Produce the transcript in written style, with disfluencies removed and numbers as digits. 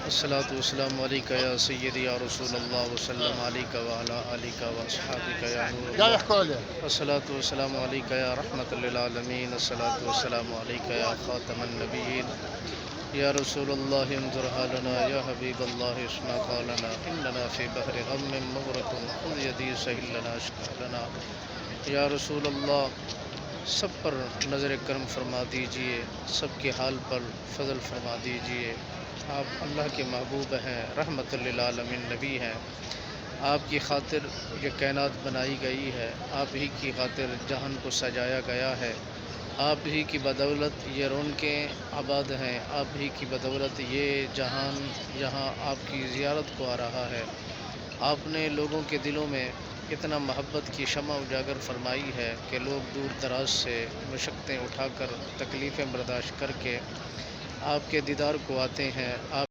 الصلاۃ والسلام علیکہ یا سیدی یا رسول اللہ وسلم علیکہ وعلی آلکہ واصحابکہ یا نور قاعد اللہ. يحكوا عليه. الصلاۃ والسلام علیکہ یا رحمۃ للعالمین. الصلاۃ والسلام علیکہ یا خاتم النبیین یا رسول اللہ انظر حالنا یا حبیب اللہ اسمع قولنا اننا فی بحر غم مغرق خذ یدی سہل لنا اشکا لنا. یا رسول اللہ، سب پر نظر کرم فرما دیجئے، سب کے حال پر فضل فرما دیجئے. آپ اللہ کے محبوب ہیں، رحمت للعالمین نبی ہیں. آپ کی خاطر یہ کائنات بنائی گئی ہے، آپ ہی کی خاطر جہان کو سجایا گیا ہے، آپ ہی کی بدولت یہ رونقیں آباد ہیں، آپ ہی کی بدولت یہ جہان یہاں آپ کی زیارت کو آ رہا ہے. آپ نے لوگوں کے دلوں میں اتنا محبت کی شمع اجاگر فرمائی ہے کہ لوگ دور دراز سے مشقتیں اٹھا کر، تکلیفیں برداشت کر کے آپ کے دیدار کو آتے ہیں. آپ